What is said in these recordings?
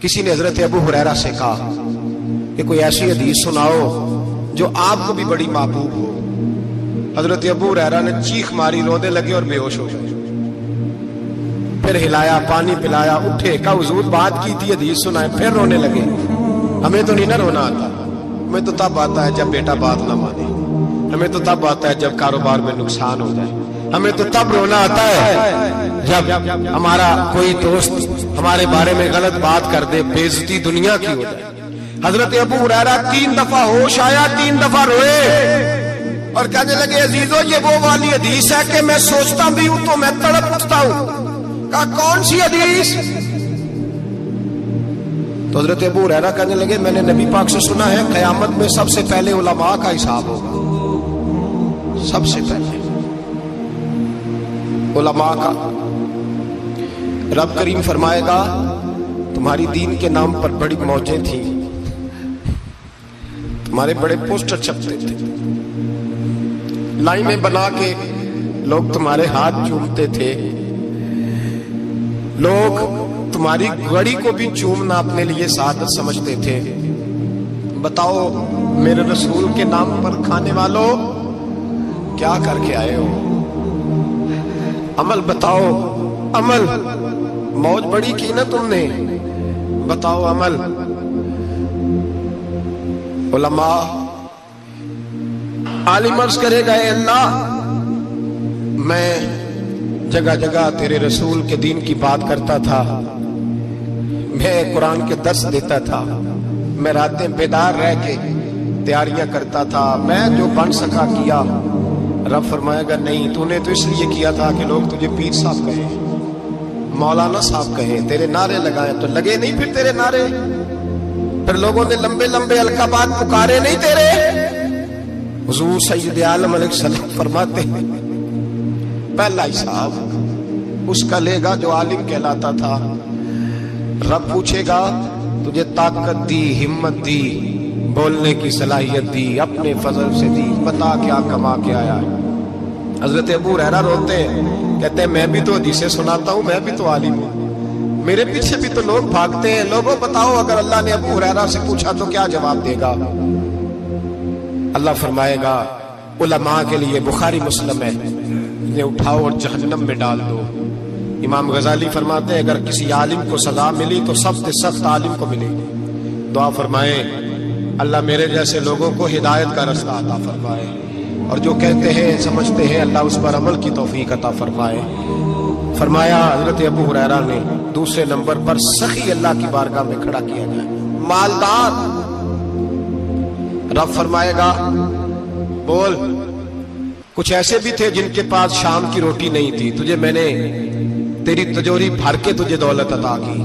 کسی نے حضرت ابو ہریرہ سے کہا کہ کوئی ایسی حدیث سناؤ جو آپ کو بھی بڑی محبوب ہو۔ حضرت ابو ہریرہ نے چیخ ماری، رونے لگے اور بے ہوش ہو گئے۔ پھر ہلایا، پانی پلایا، اٹھے، کہا حضور بات کی تھی، حدیث سنائے، پھر رونے لگے۔ ہمیں تو نہیں نہ رونا آتا، ہمیں تو تب آتا ہے جب بیٹا بات نہ مانے، ہمیں تو تب آتا ہے جب کاروبار میں نقصان ہو جائے، ہمیں تو تب رونا آتا ہے جب ہمارا کوئی دوست ہمارے بارے میں غلط بات کر دے، بے عزتی دنیا کی ہو جائے۔ حضرت ابو ہریرہ 3 دفعہ ہوش آیا، 3 دفعہ روئے اور کہنے لگے عزیزو یہ وہ والی حدیث ہے کہ میں سوچتا بھی ہوں تو میں تڑپ اٹھتا ہوں۔ کہا کون سی حدیث؟ تو حضرت ابو ہریرہ کہنے لگے میں نے نبی پاک سے سنا ہے قیامت میں سب سے پہلے علماء کا حساب ہوگا، سب سے پہلے علماء کا۔ رب کریم فرمائے گا تمہاری دین کے نام پر بڑی موجیں تھیں، تمہارے بڑے پوسٹر چھپتے تھے، لائنیں بنا کے لوگ تمہارے ہاتھ چومتے تھے، لوگ تمہاری گھڑی کو بھی چومنا اپنے لیے سعادت سمجھتے تھے۔ بتاؤ میرے رسول کے نام پر کھانے والوں کیا کر کے آئے ہو؟ عمل بتاؤ، عمل۔ موج بڑی کی نا تم نے، بتاؤ عمل۔ علماء عالم عرض کرے گا اے اللہ میں جگہ جگہ تیرے رسول کے دین کی بات کرتا تھا، میں قرآن کے درس دیتا تھا، میں راتیں بیدار رہ کے تیاریاں کرتا تھا، میں جو بن سکا کیا۔ رب فرمائے گا نہیں، تو نے تو اس لیے کیا تھا کہ لوگ تجھے پیر صاحب کہیں، مولانا صاحب کہیں، تیرے نعرے لگائیں، تو لگے نہیں پھر تیرے نعرے؟ پھر لوگوں نے لمبے لمبے القابات پکارے نہیں تیرے؟ حضور سید عالم علیہ السلام فرماتے ہیں پہلا حساب اس کا لے گا جو عالم کہلاتا تھا۔ رب پوچھے گا تجھے طاقت دی، ہمت دی، بولنے کی صلاحیت دی، اپنے فضل سے دی، بتا کیا کما کے آیا ہے۔ حضرت ابو ہریرہ روتے ہیں، کہتے ہیں میں بھی تو حدیثیں سناتا ہوں، میں بھی تو عالم ہوں، میرے پیچھے بھی تو لوگ بھاگتے ہیں۔ لوگوں بتاؤ اگر اللہ نے ابو ہریرہ سے پوچھا تو کیا جواب دے گا؟ اللہ فرمائے گا علماء کے لیے بخاری مسلم ہے، انہیں اٹھاؤ اور جہنم میں ڈال دو۔ امام غزالی فرماتے ہیں اگر کسی عالم کو سزا ملی تو سخت سخت عالم کو ملے گی۔ دعا فرمائے اللہ میرے جیسے لوگوں کو ہدایت کا رستہ عطا فرمائے، اور جو کہتے ہیں سمجھتے ہیں اللہ اس پر عمل کی توفیق عطا فرمائے۔ فرمایا حضرت ابو ہریرہ نے دوسرے نمبر پر سخی اللہ کی بارگاہ میں کھڑا کیا گیا، مالدار۔ رب فرمائے گا بول، کچھ ایسے بھی تھے جن کے پاس شام کی روٹی نہیں تھی، تجھے میں نے تیری تجوری بھر کے تجھے دولت عطا کی،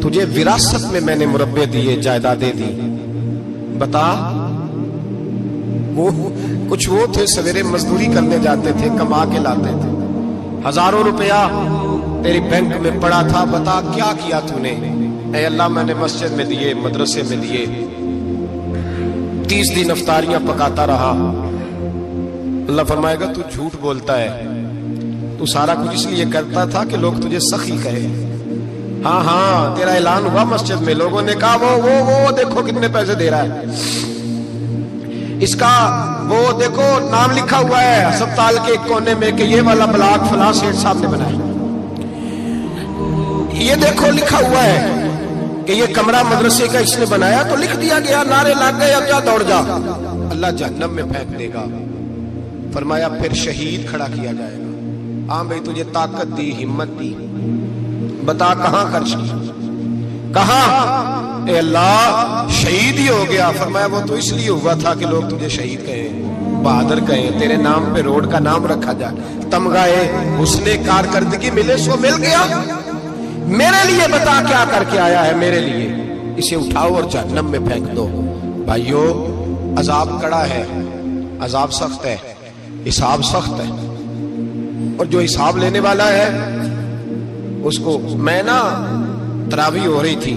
تجھے وراثت میں میں نے مربے دیے، جائیدادیں دی۔ بتا وہ کچھ وہ تھے سویرے مزدوری کرنے جاتے تھے، کما کے لاتے تھے، ہزاروں روپیہ تیری بینک میں پڑا تھا، بتا کیا کیا تو نے؟ اے اللہ میں نے مسجد میں دیے، مدرسے میں دیے، 30 دن افطاریاں پکاتا رہا۔ اللہ فرمائے گا تو جھوٹ بولتا ہے، تو سارا کچھ اس لیے کرتا تھا کہ لوگ تجھے سخی کہے۔ ہاں ہاں تیرا اعلان ہوا مسجد میں، لوگوں نے کہا وہ دیکھو کتنے پیسے دے رہا ہے، اس کا وہ دیکھو نام لکھا ہوا ہے ہسپتال کے ایک کونے میں کہ یہ والا بلاک فلاں سیٹھ صاحب نے بنایا، یہ دیکھو لکھا ہوا ہے کہ یہ کمرہ مدرسے کا اس نے بنایا، تو لکھ دیا گیا، نعرے لگ گئے، اب جا دوڑ جا۔ اللہ جہنم میں پھینک دے گا۔ فرمایا پھر شہید کھڑا کیا جائے گا۔ ہاں بھائی تجھے طاقت دی، ہمت دی، بتا کہاں خرچ کی، کہاں؟ اے اللہ شہید ہی ہو گیا۔ فرمایا وہ تو اس لیے ہوا تھا کہ لوگ تجھے شہید کہیں، بہادر کہیں، تیرے نام پہ روڈ کا نام رکھا جائے، تمغہ حسن کارکردگی ملے سو مل گیا۔ میرے لیے بتا کیا کر کے آیا ہے میرے لیے؟ اسے اٹھاؤ اور جہنم میں پھینک دو۔ بھائیو عذاب کڑا ہے، عذاب سخت ہے، حساب سخت ہے، اور جو حساب لینے والا ہے اس کو میں نا تراویح ہو رہی تھی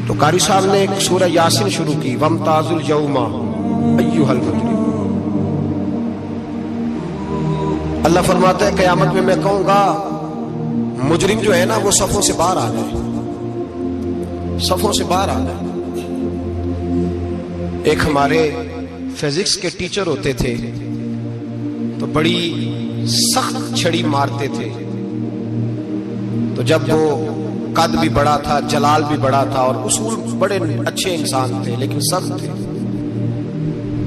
تو قاری صاحب نے ایک سورہ یاسین شروع کی، وَامْتَازُوا الْيَوْمَ أَيُّهَا الْمُجْرِمُونَ۔ اللہ فرماتا ہے قیامت میں کہوں گا मुजरिम जो है ना वो सफों से बाहर आ गए, सफों से बाहर आ गए। एक हमारे फिजिक्स के टीचर होते थे तो बड़ी सख्त छड़ी मारते थे, तो जब वो कद भी बड़ा था, जलाल भी बड़ा था और उसूल बड़े अच्छे इंसान थे लेकिन सख्त थे,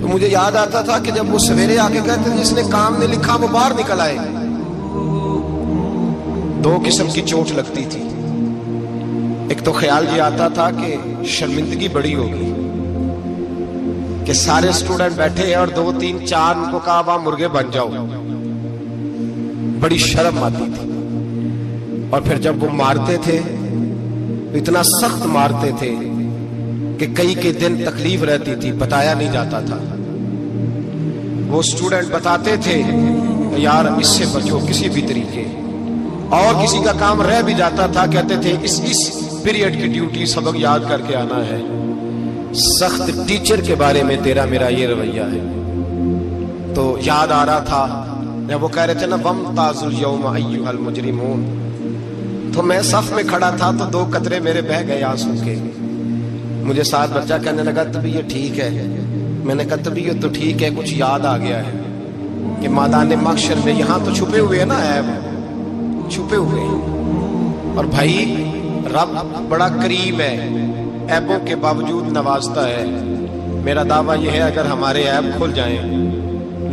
तो मुझे याद आता था कि जब वो सवेरे आके कहते जिसने काम ने लिखा वो बाहर निकल आए। दो किस्म की चोट लगती थी। एक तो ख्याल ये आता था कि शर्मिंदगी बड़ी होगी कि सारे स्टूडेंट बैठे हैं और 2 3 4 उनको कहा वहां मुर्गे बन जाओ, बड़ी शर्म आती थी। और फिर जब वो मारते थे इतना सख्त मारते थे कि कई के दिन तकलीफ रहती थी, बताया नहीं जाता था। वो स्टूडेंट बताते थे यार इससे बचो किसी भी तरीके, और किसी का काम रह भी जाता था कहते थे इस पीरियड की ड्यूटी सबक याद करके आना है। सख्त टीचर के बारे में तेरा मेरा ये रवैया है। तो याद आ रहा था जब वो कह रहे थे ना वम ताजुल यौम अय्युहल मुजरिमून, तो मैं सफ में खड़ा था तो 2 कतरे मेरे बह गए आंसू के। मुझे साथ बच्चा कहने लगा तबीयत ठीक है। मैंने कहा तबीयत तो ठीक है, कुछ याद आ गया है कि मैदान महशर में यहाँ तो छुपे हुए है ना ऐब, छुपे हुए। और भाई रब बड़ा करीब है, ऐबों के बावजूद नवाजता है। मेरा दावा यह है अगर हमारे ऐब खुल जाएं,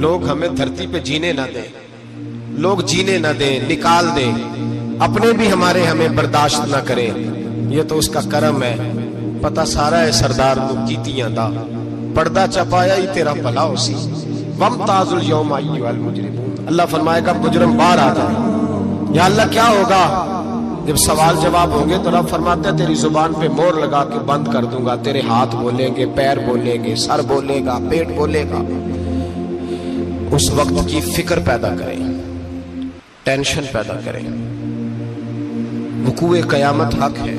लोग हमें धरती पे जीने ना दें, लोग जीने ना दें, निकाल दें, अपने भी हमें बर्दाश्त ना करें, ये तो उसका करम है। पता सारा है सरदार को कीतियां दा पर्दा चपाया ही तेरा भला उसी वम ताजुल यौम अय्युहल मुजरिमून। अल्लाह फरमाएगा मुजरिम बाहर आ जाए। या अल्लाह क्या होगा जब सवाल जवाब होंगे तो रब फरमाते हैं तेरी जुबान पे मोहर लगा के बंद कर दूंगा, तेरे हाथ बोलेंगे, पैर बोलेंगे, सर बोलेगा, पेट बोलेगा। उस वक्त की फिक्र पैदा करें, टेंशन पैदा करें। वकूए कयामत हक है।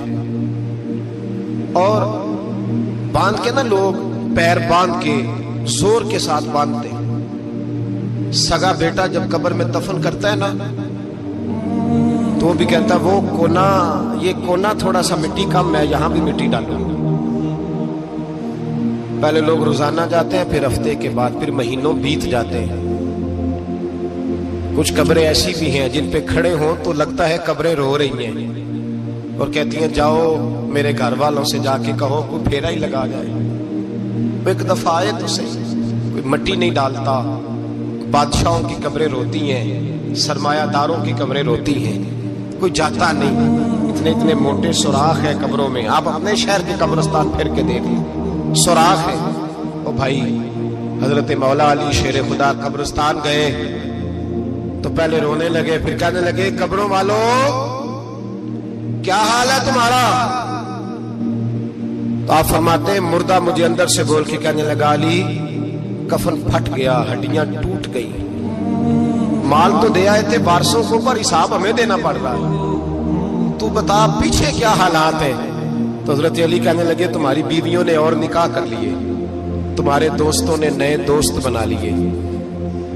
और बांध के ना लोग पैर बांध के जोर के साथ बांधते। सगा बेटा जब कब्र में दफन करता है ना तो वो भी कहता वो कोना, ये कोना थोड़ा सा मिट्टी कम है, यहां भी मिट्टी डालो। पहले लोग रोजाना जाते हैं, फिर हफ्ते के बाद, फिर महीनों बीत जाते हैं। कुछ कब्रें ऐसी भी हैं जिन पे खड़े हों तो लगता है कब्रें रो रही हैं और कहती हैं जाओ मेरे घर वालों से जाके कहो कोई फेरा ही लगा जाए। वो एक दफा आए तो सही, कोई मट्टी नहीं डालता। बादशाहों की कब्रें रोती हैं, सरमायादारों की कब्रें रोती हैं, कोई जाता नहीं। इतने इतने मोटे सुराख है कब्रों में। आप अपने शहर के कब्रिस्तान फिर के देख लें, सुराख है। ओ भाई हजरत मौला अली शेर खुदा कब्रिस्तान गए तो पहले रोने लगे, फिर कहने लगे कब्रों वालों क्या हाल है तुम्हारा। तो आप फरमाते हैं मुर्दा मुझे अंदर से बोल के कहने लगा अली कफन फट गया, हड्डियां टूट गई, माल तो दे आए थे वारसों को पर हिसाब हमें देना पड़ रहा है, तू बता पीछे क्या हालात है। तो हजरत अली कहने लगे तुम्हारी बीवियों ने और निकाह कर लिए, तुम्हारे दोस्तों ने नए दोस्त बना लिए,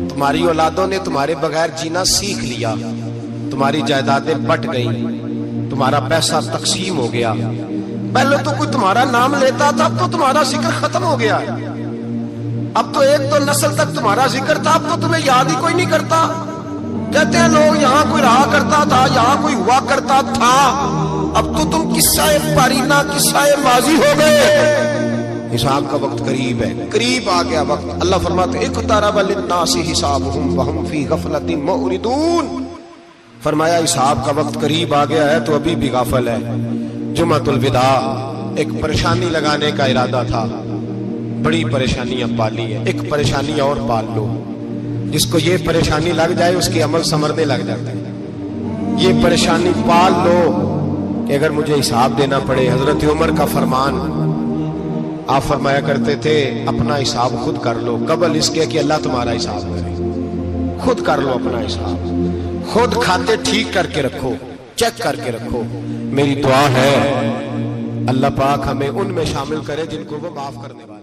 तुम्हारी औलादों ने तुम्हारे बगैर जीना सीख लिया, तुम्हारी जायदादें बट गई, तुम्हारा पैसा तकसीम हो गया। पहले तो कोई तुम्हारा नाम लेता था, अब तो तुम्हारा जिक्र खत्म हो गया। अब तो एक तो नस्ल तक तुम्हारा जिक्र था, अब तो तुम्हें याद ही कोई नहीं करता। कहते हैं लोग यहाँ कोई रहा करता था, यहाँ कोई हुआ करता था, अब तो तुम किस्सा पारीना किस्सा माजी हो गए। हिसाब का वक्त करीब है, करीब आ गया वक्त। अल्लाह फरमाते इक़्तरब लिन्नासि हिसाबुहुम व हुम फी गफलतिन मुरिदून। फरमाया हिसाब का वक्त करीब आ गया है तो अभी भी गाफिल है। जुमातुल विदा एक परेशानी लगाने का इरादा था, बड़ी परेशानियां पाली है, एक परेशानी और पाल लो। जिसको ये परेशानी लग जाए उसके अमल समरने लग जाते हैं। ये परेशानी पाल लो कि अगर मुझे हिसाब देना पड़े। हजरत उमर का फरमान, आप फरमाया करते थे अपना हिसाब खुद कर लो, कबल इसके कि अल्लाह तुम्हारा हिसाब करे। खुद कर लो अपना हिसाब, खुद खाते ठीक करके रखो, चेक करके रखो। मेरी दुआ है अल्लाह पाक हमें उनमें शामिल करे जिनको वो माफ करने वाला।